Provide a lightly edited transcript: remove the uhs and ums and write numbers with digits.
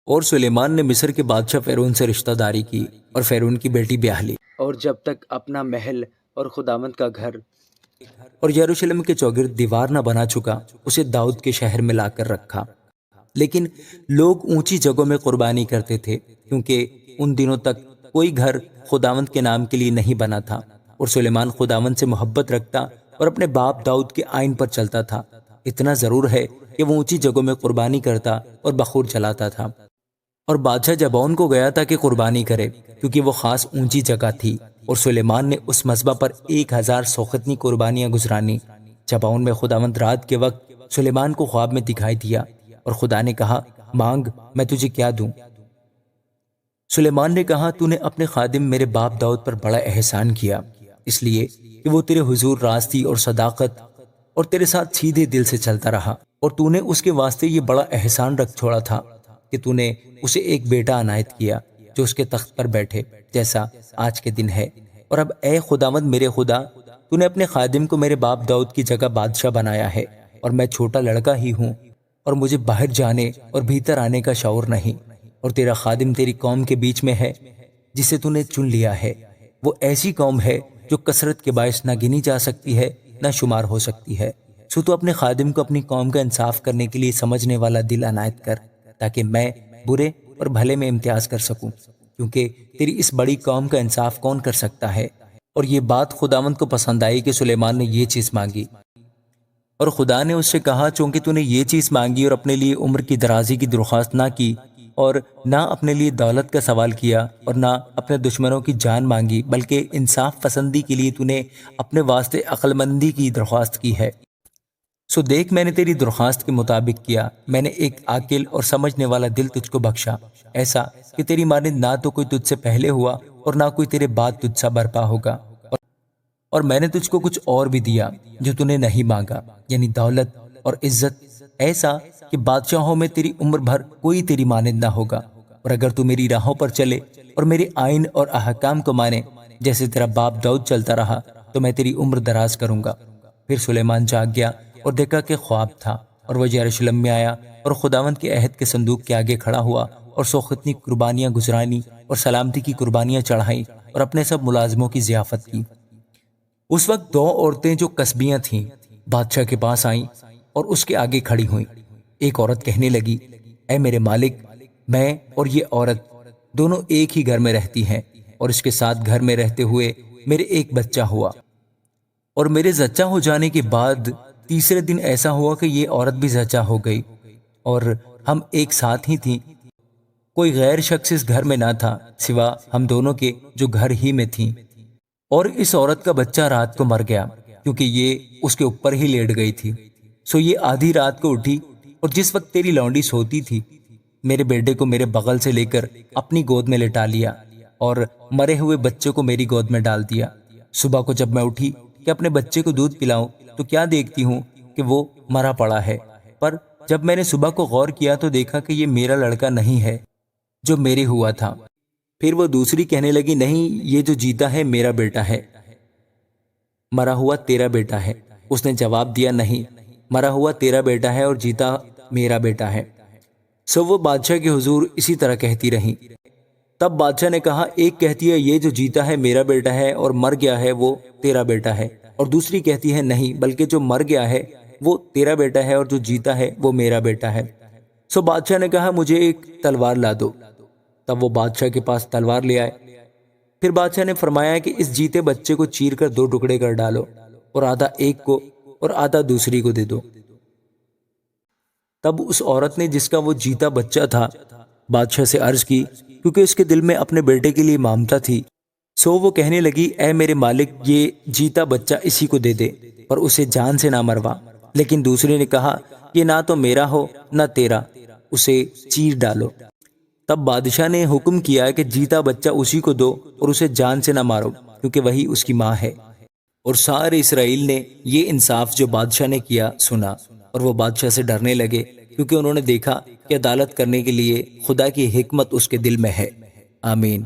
اور سلیمان نے مصر کے بادشاہ فیرون سے رشتہ داری کی اور فیرون کی بیٹی بیاہ لی، اور جب تک اپنا محل اور خداوند کا گھر اور یروشلم کے چوگرد دیوار نہ بنا چکا، اسے داؤد کے شہر میں لا کر رکھا۔ لیکن لوگ اونچی جگہوں میں قربانی کرتے تھے، کیونکہ ان دنوں تک کوئی گھر خداوند کے نام کے لیے نہیں بنا تھا، اور سلیمان خداوند سے محبت رکھتا اور اپنے باپ داؤد کے آئین پر چلتا تھا۔ اتنا ضرور ہے کہ وہ اونچی جگہوں میں قربانی کرتا اور بخور جلاتا تھا۔ اور بادشاہ جبعون کو گیا تھا کہ قربانی کرے، کیونکہ وہ خاص اونچی جگہ تھی، اور سلیمان نے اس مذبح پر 1000 سوختنی قربانیاں گزرانی۔ جبعون میں خداوند رات کے وقت سلیمان کو خواب میں دکھائی دیا، اور خدا نے کہا، مانگ، میں تجھے کیا دوں؟ سلیمان نے کہا، تو نے اپنے خادم میرے باپ داؤد پر بڑا احسان کیا، اس لیے کہ وہ تیرے حضور راستی اور صداقت اور تیرے ساتھ سیدھے دل سے چلتا رہا، اور تو نے اس کے واسطے یہ بڑا احسان رکھ چھوڑا تھا کہ تو نے اسے ایک بیٹا عنایت کیا جو اس کے تخت پر بیٹھے، جیسا آج کے دن ہے۔ اور اب اے خداوند میرے خدا، تو نے اپنے خادم کو میرے باپ داؤد کی جگہ بادشاہ بنایا ہے، اور میں چھوٹا لڑکا ہی ہوں، اور مجھے باہر جانے اور بھیتر آنے کا شعور نہیں، اور تیرا خادم تیری قوم کے بیچ میں ہے جسے تو نے چن لیا ہے۔ وہ ایسی قوم ہے جو کثرت کے باعث نہ گنی جا سکتی ہے نہ شمار ہو سکتی ہے۔ سو تو اپنے خادم کو اپنی قوم کا انصاف کرنے کے لیے سمجھنے والا دل عنایت کر، تاکہ میں برے اور بھلے میں امتیاز کر سکوں، کیونکہ تیری اس بڑی قوم کا انصاف کون کر سکتا ہے؟ اور یہ بات خداوند کو پسند آئی کہ سلیمان نے یہ چیز مانگی۔ اور خدا نے اس سے کہا، چونکہ تو نے یہ چیز مانگی اور اپنے لیے عمر کی درازی کی درخواست نہ کی، اور نہ اپنے لیے دولت کا سوال کیا، اور نہ اپنے دشمنوں کی جان مانگی، بلکہ انصاف پسندی کے لیے تو نے اپنے واسطے عقل مندی کی درخواست کی ہے، سو دیکھ میں نے تیری درخواست کے مطابق کیا۔ میں نے ایک عاقل اور سمجھنے والا دل تجھ کو بخشا، ایسا کہ تیری مانند نہ تو کوئی تجھ سے پہلے ہوا اور نہ کوئی تیرے بعد تجھ سا برپا ہوگا۔ اور میں نے تجھ کو کچھ اور بھی دیا جو تو نے نہیں مانگا، یعنی دولت اور عزت، ایسا کہ بادشاہوں میں تیری عمر بھر کوئی تیری مانند نہ ہوگا۔ اور اگر تو میری راہوں پر چلے اور میرے آئین اور احکام کو مانے، جیسے تیرا باپ داؤد چلتا رہا، تو میں تیری عمر دراز کروں گا۔ پھر سلیمان جاگ گیا اور دیکھا کہ خواب تھا، اور وہ یروشلم میں آیا اور خداوند کے عہد کے صندوق کے آگے کھڑا ہوا، اور سوختنی قربانیاں گزرانی اور سلامتی کی قربانیاں چڑھائیں، اور اپنے سب ملازموں کی ضیافت کی۔ اس وقت 2 عورتیں جو کسبیاں تھیں بادشاہ کے پاس آئیں اور اس کے آگے کھڑی ہوئیں۔ ایک عورت کہنے لگی، اے میرے مالک، میں اور یہ عورت دونوں ایک ہی گھر میں رہتی ہیں، اور اس کے ساتھ گھر میں رہتے ہوئے میرے ایک بچہ ہوا، اور میرے زچہ ہو جانے کے بعد تیسرے دن ایسا ہوا کہ یہ عورت بھی زچہ ہو گئی، اور ہم ایک ساتھ ہی تھیں۔ کوئی غیر شخص اس گھر میں نہ تھا سوا ہم دونوں کے جو گھر ہی میں تھیں۔ اور اس عورت کا بچہ رات کو مر گیا، کیونکہ یہ اس کے اوپر ہی لیٹ گئی تھی۔ سو یہ آدھی رات کو اٹھی، اور جس وقت تیری لونڈی سوتی تھی، میرے بیٹے کو میرے بغل سے لے کر اپنی گود میں لٹا لیا، اور مرے ہوئے بچے کو میری گود میں ڈال دیا۔ صبح کو جب میں اٹھی کہ اپنے بچے کو دودھ پلاؤں، تو کیا دیکھتی ہوں کہ وہ مرا پڑا ہے۔ پر جب میں نے صبح کو غور کیا تو دیکھا کہ یہ میرا لڑکا نہیں ہے جو میرے ہوا تھا۔ پھر وہ دوسری کہنے لگی، نہیں، یہ جو جیتا ہے میرا بیٹا ہے، مرا ہوا تیرا بیٹا ہے۔ اس نے جواب دیا، نہیں، مرا ہوا تیرا بیٹا ہے اور جیتا میرا بیٹا ہے۔ سو وہ بادشاہ کے حضور اسی طرح کہتی رہیں۔ تب بادشاہ نے کہا، ایک کہتی ہے یہ جو جیتا ہے میرا بیٹا ہے اور مر گیا ہے وہ تیرا بیٹا ہے، اور دوسری کہتی ہے نہیں، بلکہ جو مر گیا ہے وہ تیرا بیٹا ہے اور جو جیتا ہے وہ میرا بیٹا ہے۔ سو بادشاہ نے کہا، مجھے ایک تلوار لا دو۔ تب وہ بادشاہ کے پاس تلوار لے آئے۔ پھر بادشاہ نے فرمایا کہ اس جیتے بچے کو چیر کر 2 ٹکڑے کر ڈالو، اور آدھا ایک کو اور آدھا دوسری کو دے دو۔ تب اس عورت نے جس کا وہ جیتا بچہ تھا بادشاہ سے عرض کی، کیونکہ اس کے دل میں اپنے بیٹے کے لیے مامتا تھی۔ سو وہ کہنے لگی، اے میرے مالک، یہ جیتا بچہ اسی کو دے دے، پر اسے جان سے نہ مروا۔ لیکن دوسرے نے کہا، یہ نہ تو میرا ہو نہ تیرا، اسے چیر ڈالو۔ تب بادشاہ نے حکم کیا کہ جیتا بچہ اسی کو دو اور اسے جان سے نہ مارو، کیونکہ وہی اس کی ماں ہے۔ اور سارے اسرائیل نے یہ انصاف جو بادشاہ نے کیا سنا، اور وہ بادشاہ سے ڈرنے لگے، کیونکہ انہوں نے دیکھا کہ عدالت کرنے کے لیے خدا کی حکمت اس کے دل میں ہے۔ آمین۔